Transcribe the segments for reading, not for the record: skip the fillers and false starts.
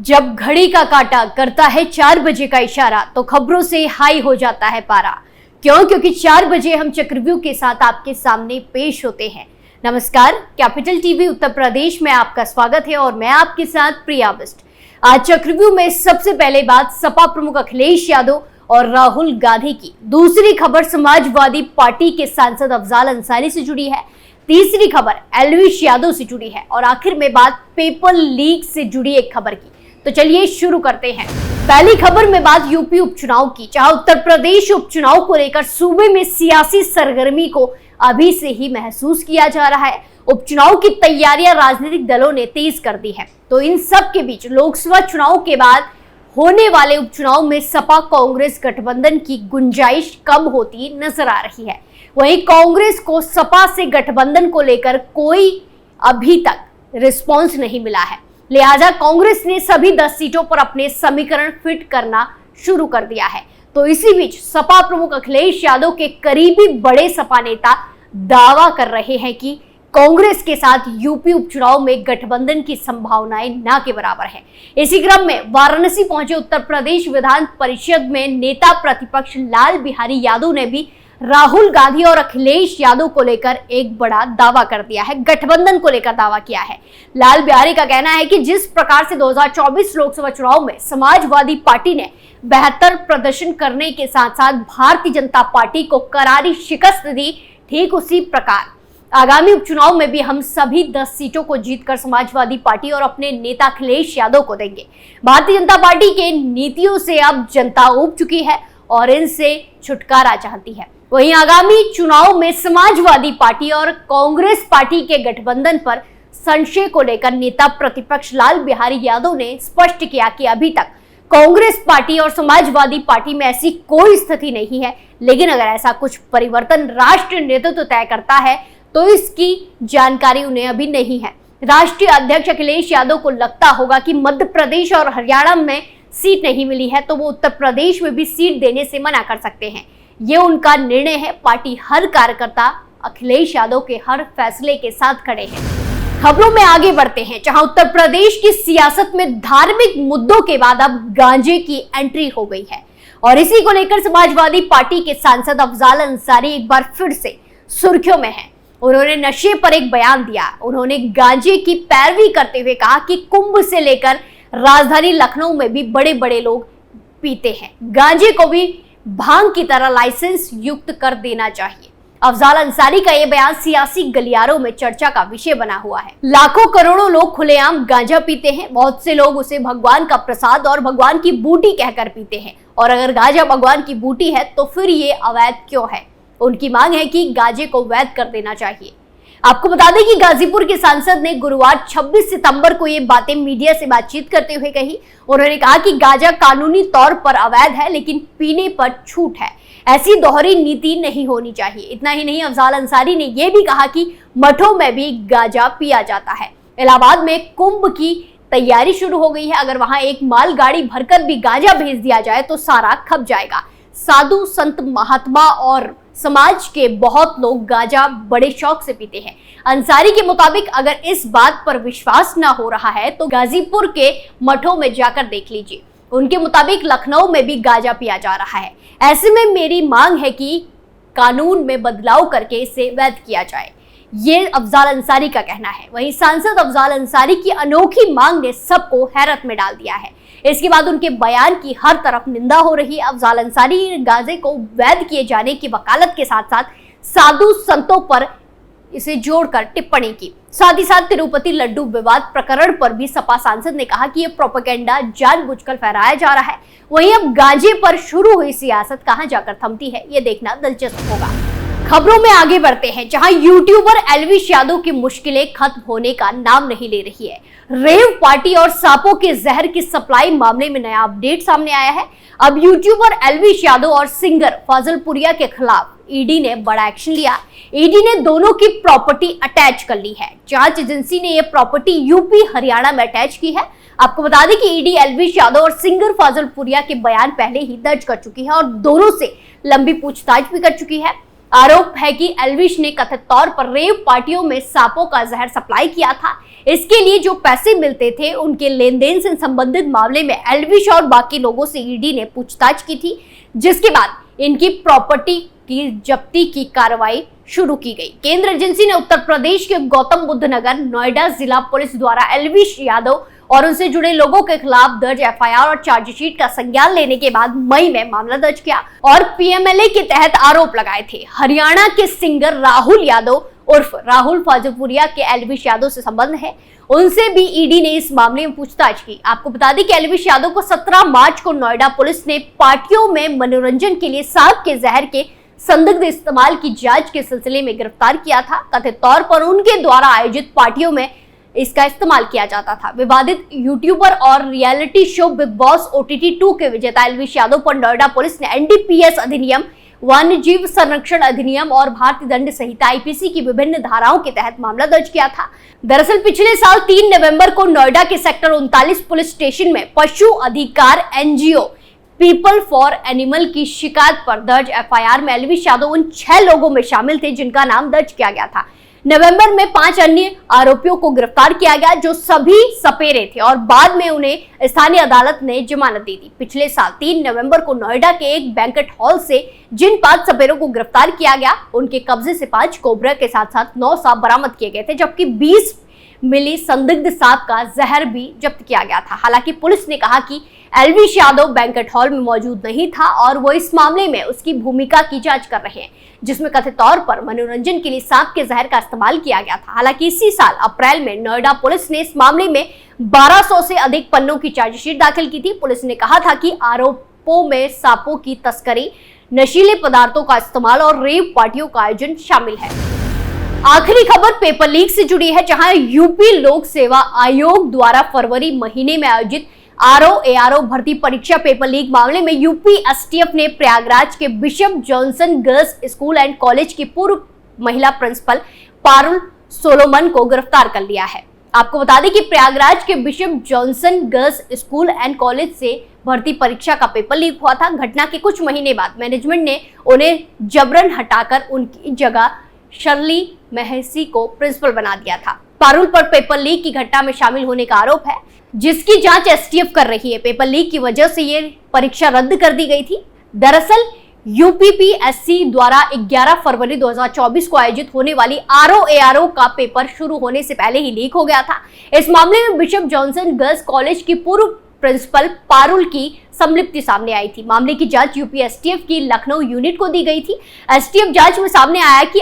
जब घड़ी का काटा करता है 4 बजे का इशारा तो खबरों से हाई हो जाता है पारा। क्योंकि 4 बजे हम चक्रव्यूह के साथ आपके सामने पेश होते हैं। नमस्कार, कैपिटल टीवी उत्तर प्रदेश में आपका स्वागत है और मैं आपके साथ प्रिया बिस्ट। आज चक्रव्यूह में सबसे पहले बात सपा प्रमुख अखिलेश यादव और राहुल गांधी की। दूसरी खबर समाजवादी पार्टी के सांसद अफजाल अंसारी से जुड़ी है। तीसरी खबर एल्विश यादव से जुड़ी है और आखिर में बात पेपर लीक से जुड़ी एक खबर की। तो चलिए शुरू करते हैं। पहली खबर में बात यूपी उपचुनाव की, जहां उत्तर प्रदेश उपचुनाव को लेकर सूबे में सियासी सरगर्मी को अभी से ही महसूस किया जा रहा है। उपचुनाव की तैयारियां राजनीतिक दलों ने तेज कर दी है। तो इन सब के बीच लोकसभा चुनाव के बाद होने वाले उपचुनाव में सपा कांग्रेस गठबंधन की गुंजाइश कम होती नजर आ रही है। वहीं कांग्रेस को सपा से गठबंधन को लेकर कोई अभी तक रिस्पॉन्स नहीं मिला है, लिहाजा कांग्रेस ने सभी 10 सीटों पर अपने समीकरण फिट करना शुरू कर दिया है। तो इसी बीच सपा प्रमुख अखिलेश यादव के करीबी बड़े सपा नेता दावा कर रहे हैं कि कांग्रेस के साथ यूपी उपचुनाव में गठबंधन की संभावनाएं ना के बराबर है। इसी क्रम में वाराणसी पहुंचे उत्तर प्रदेश विधान परिषद में नेता प्रतिपक्ष लाल बिहारी यादव ने भी राहुल गांधी और अखिलेश यादव को लेकर एक बड़ा दावा कर दिया है, गठबंधन को लेकर दावा किया है। लाल बिहारी का कहना है कि जिस प्रकार से 2024 लोकसभा चुनाव में समाजवादी पार्टी ने बेहतर प्रदर्शन करने के साथ साथ भारतीय जनता पार्टी को करारी शिकस्त दी, ठीक उसी प्रकार आगामी उपचुनाव में भी हम सभी 10 सीटों को जीतकर समाजवादी पार्टी और अपने नेता अखिलेश यादव को देंगे। भारतीय जनता पार्टी के नीतियों से अब जनता ऊब चुकी है और इनसे छुटकारा चाहती है। वहीं आगामी चुनाव में समाजवादी पार्टी और कांग्रेस पार्टी के गठबंधन पर संशय को लेकर नेता प्रतिपक्ष लाल बिहारी यादव ने स्पष्ट किया कि अभी तक कांग्रेस पार्टी और समाजवादी पार्टी में ऐसी कोई स्थिति नहीं है, लेकिन अगर ऐसा कुछ परिवर्तन राष्ट्रीय नेतृत्व तय करता है तो इसकी जानकारी उन्हें अभी नहीं है। राष्ट्रीय अध्यक्ष अखिलेश यादव को लगता होगा कि मध्य प्रदेश और हरियाणा में सीट नहीं मिली है तो वो उत्तर प्रदेश में भी सीट देने से मना कर सकते हैं। ये उनका निर्णय है। पार्टी हर कार्यकर्ता अखिलेश यादव के हर फैसले के साथ खड़े हैं। खबरों में आगे बढ़ते हैं, जहां उत्तर प्रदेश की सियासत में धार्मिक मुद्दों के बाद अब गांजे की एंट्री हो गई है और इसी को लेकर समाजवादी पार्टी के सांसद अफजाल अंसारी एक बार फिर से सुर्खियों में हैं। उन्होंने नशे पर एक बयान दिया। उन्होंने गांजे की पैरवी करते हुए कहा कि कुंभ से लेकर राजधानी लखनऊ में भी बड़े बड़े लोग पीते हैं, गांजे को भी भांग की तरह लाइसेंस युक्त कर देना चाहिए। अफजाल अंसारी का यह बयान सियासी गलियारों में चर्चा का विषय बना हुआ है। लाखों करोड़ों लोग खुलेआम गांजा पीते हैं। बहुत से लोग उसे भगवान का प्रसाद और भगवान की बूटी कहकर पीते हैं और अगर गांजा भगवान की बूटी है तो फिर ये अवैध क्यों है? उनकी मांग है कि गांजे को वैध कर देना चाहिए। आपको बता दें कि गाजीपुर के सांसद ने गुरुवार 26 सितंबर को ये बातें मीडिया से बातचीत करते हुए कही। उन्होंने कहा कि गांजा कानूनी तौर पर अवैध है लेकिन पीने पर छूट है। ऐसी दोहरी नीति नहीं होनी चाहिए। इतना ही नहीं, अफजाल अंसारी ने यह भी कहा कि मठों में भी गांजा पिया जाता है। इलाहाबाद में कुंभ की तैयारी शुरू हो गई है। अगर वहां एक मालगाड़ी भरकर भी गांजा भेज दिया जाए तो सारा खप जाएगा। साधु संत महात्मा और समाज के बहुत लोग गांजा बड़े शौक से पीते हैं। अंसारी के मुताबिक अगर इस बात पर विश्वास ना हो रहा है तो गाजीपुर के मठों में जाकर देख लीजिए। उनके मुताबिक लखनऊ में भी गांजा पिया जा रहा है। ऐसे में मेरी मांग है कि कानून में बदलाव करके इसे वैध किया जाए, ये अफजाल अंसारी का कहना है। वहीं सांसद अफजाल अंसारी की अनोखी मांग ने सबको हैरत में डाल दिया है। इसके बाद उनके बयान की हर तरफ निंदा हो रही है। अफजाल अंसारी ने गांजे को वैध किए जाने की वकालत के साथ साथ साधु संतों पर इसे जोड़कर टिप्पणी की। साथ ही साथ तिरुपति लड्डू विवाद प्रकरण पर भी सपा सांसद ने कहा कि यह प्रोपेगेंडा जानबूझकर फहराया जा रहा है। वहीं अब गांजे पर शुरू हुई सियासत कहां जाकर थमती है, ये देखना दिलचस्प होगा। खबरों में आगे बढ़ते हैं, जहां यूट्यूबर एल्विश यादव की मुश्किलें खत्म होने का नाम नहीं ले रही है। रेव पार्टी और सांपों के जहर की सप्लाई मामले में नया अपडेट सामने आया है। अब यूट्यूबर एल्विश यादव और सिंगर फाजलपुरिया के खिलाफ ईडी ने बड़ा एक्शन लिया। ईडी ने दोनों की प्रॉपर्टी अटैच कर ली है। जांच एजेंसी ने यह प्रॉपर्टी यूपी हरियाणा में अटैच की है। आपको बता दें कि ईडी एल्विश यादव और सिंगर फाजलपुरिया के बयान पहले ही दर्ज कर चुकी है और दोनों से लंबी पूछताछ भी कर चुकी है। आरोप है कि एल्विश ने कथित तौर पर रेव पार्टियों में सांपों का जहर सप्लाई किया था। इसके लिए जो पैसे मिलते थे उनके लेन देन से संबंधित मामले में एल्विश और बाकी लोगों से ईडी ने पूछताछ की थी, जिसके बाद इनकी प्रॉपर्टी की जब्ती की कार्रवाई शुरू की गई। केंद्र एजेंसी ने उत्तर प्रदेश के गौतम बुद्ध नगर नोएडा जिला पुलिस द्वारा एल्विश यादव और उनसे जुड़े लोगों के खिलाफ दर्ज एफआईआर और चार्जशीट का संज्ञान लेने के बाद मई में मामला दर्ज किया और पीएमएलए के तहत आरोप लगाए थे। हरियाणा के सिंगर राहुल यादव उर्फ राहुल फाजपुरिया के एल्विश यादव से संबंध है, उनसे भी ईडी ने इस मामले में पूछताछ की। आपको बता दें कि एल्विश यादव को 17 मार्च को नोएडा पुलिस ने पार्टियों में मनोरंजन के लिए सांप के जहर के संदिग्ध इस्तेमाल की जांच के सिलसिले में गिरफ्तार किया था। कथित तौर पर उनके द्वारा आयोजित पार्टियों में इसका इस्तेमाल किया जाता था। विवादित यूट्यूबर और reality show big boss OTT 2 के विजेता एल्विश यादव पर नोएडा पुलिस ने NDPS अधिनियम, वन्य जीव संरक्षण अधिनियम और भारतीय दंड संहिता IPC की विभिन्न धाराओं के तहत मामला दर्ज किया था। दरअसल पिछले साल 3 नवंबर को नोएडा के सेक्टर 39 पुलिस स्टेशन में पशु अधिकार NGO पीपल फॉर एनिमल की शिकायत पर दर्ज एफआईआर में एल्विश यादव उन 6 लोगों में शामिल थे जिनका नाम दर्ज किया गया था। नवंबर में 5 अन्य आरोपियों को गिरफ्तार किया गया जो सभी सपेरे थे और बाद में उन्हें स्थानीय अदालत ने जमानत दी थी। पिछले साल 3 नवंबर को नोएडा के एक बैंकेट हॉल से जिन 5 सपेरों को गिरफ्तार किया गया उनके कब्जे से 5 कोबरा के साथ साथ 9 सांप बरामद किए गए थे, जबकि 20 मिली संदिग्ध सांप का जहर भी जब्त किया गया था। हालांकि पुलिस ने कहा कि एल्विश यादव बैंकेट हॉल में मौजूद नहीं था और वो इस मामले में उसकी भूमिका की जांच कर रहे हैं, जिसमें कथित तौर पर मनोरंजन के लिए सांप के जहर का इस्तेमाल किया गया था। हालांकि इसी साल अप्रैल में नोएडा पुलिस ने इस मामले में 1200 से अधिक पन्नों की चार्जशीट दाखिल की थी। पुलिस ने कहा था कि आरोपों में सांपों की तस्करी, नशीले पदार्थों का इस्तेमाल और रेव पार्टियों का आयोजन शामिल है। आखिरी खबर पेपर लीक से जुड़ी है, जहां यूपी लोक सेवा आयोग द्वारा फरवरी महीने में आयोजित ARO भर्ती परीक्षा पेपर लीक मामले में यूपी STF ने प्रयागराज के bishop Johnson girls school and college की पूर्व महिला प्रिंसिपल पारुल सोलोमन को गिरफ्तार कर लिया है। आपको बता दें कि प्रयागराज के bishop Johnson girls school and college से भर्ती परीक्षा का पेपर लीक हुआ था। घटना के कुछ महीने बाद मैनेजमेंट ने उन्हें जबरन हटाकर उनकी जगह शर्ली महसी को प्रिंसिपल बना दिया था। पारुल पर पेपर लीक की घटना में शामिल होने का आरोप है, जिसकी जांच STF कर रही है। पेपर लीक की वजह से ये परीक्षा रद्द कर दी गई थी। दरअसल UPPSC द्वारा 11 फरवरी 2024 को आयोजित होने वाली ARO का पेपर शुरू होने से पहले ही लीक हो गया था। इस मामले में बिशप जॉनसन गर्ल्स कॉलेज की पूर्व प्रिंसिपल पारुल की संलिप्ति सामने आई थी। मामले की जांच यूपी STF की लखनऊ यूनिट को दी गई थी। STF जांच में सामने आया कि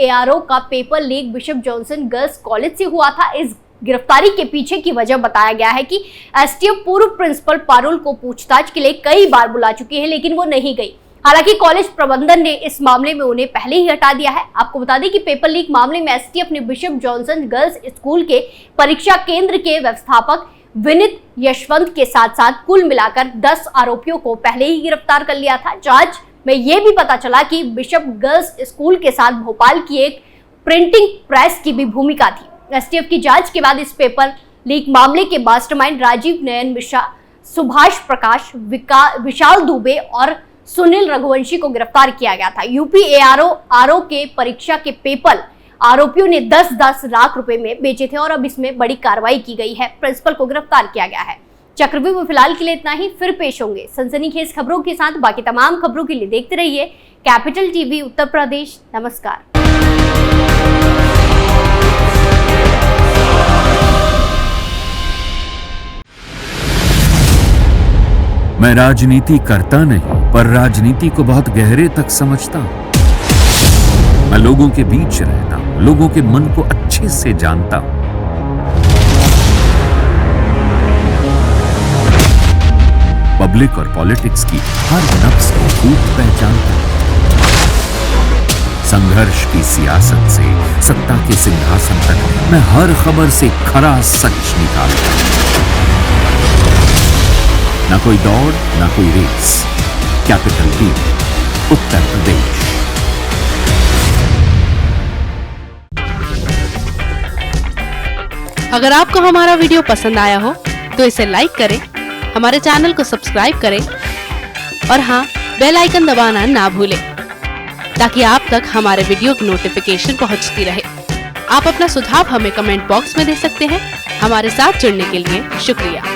ARO का paper leak bishop Johnson girls college से हुआ था। इस गिरफ्तारी के पीछे की वजह बताया गया है कि STF पूर्व प्रिंसिपल पारुल को पूछताछ के लिए कई बार बुला चुकी है, लेकिन वो नहीं गई। हालांकि कॉलेज प्रबंधन ने इस मामले में उन्हें पहले ही हटा दिया है। आपको बता दें कि पेपर लीक मामले में STF ने बिशप जॉनसन गर्ल्स स्कूल के परीक्षा केंद्र के व्यवस्थापक विनित यशवंत के साथ साथ कुल मिलाकर 10 आरोपियों को पहले ही गिरफ्तार कर लिया था। जांच में यह भी पता चला कि बिशप गर्ल्स स्कूल के साथ भोपाल की एक प्रिंटिंग प्रेस की भी भूमिका थी। STF की जांच के बाद इस पेपर लीक मामले के मास्टरमाइंड राजीव नयन मिश्रा, सुभाष प्रकाश, विशाल दुबे और सुनील रघुवंशी को गिरफ्तार किया गया था। यूपी ARO के परीक्षा के पेपर आरोपियों ने 10-10 लाख रुपए में बेचे थे और अब इसमें बड़ी कार्रवाई की गई है। प्रिंसिपल को गिरफ्तार किया गया है। चक्रव्यूह में फिलहाल के लिए इतना ही। फिर पेश होंगे सनसनीखेज खबरों के साथ। बाकी तमाम खबरों के लिए देखते रहिए कैपिटल TV उत्तर प्रदेश। नमस्कार। मैं राजनीति करता नहीं, पर राजनीति को बहुत गहरे तक समझता हूं। मैं लोगों के बीच रहता हूं, लोगों के मन को अच्छे से जानता हूं। पब्लिक और पॉलिटिक्स की हर नब्ज को खूब पहचानता हूं। संघर्ष की सियासत से सत्ता के सिंहासन तक मैं हर खबर से खरा सच निकालता हूं। ना कोई दौड़, ना कोई race. Capital TV Uttar Pradesh. अगर आपको हमारा वीडियो पसंद आया हो तो इसे लाइक करें, हमारे चैनल को सब्सक्राइब करें और हाँ, बेल आइकन दबाना ना भूलें ताकि आप तक हमारे वीडियो की नोटिफिकेशन पहुंचती रहे। आप अपना सुझाव हमें कमेंट बॉक्स में दे सकते हैं। हमारे साथ जुड़ने के लिए शुक्रिया।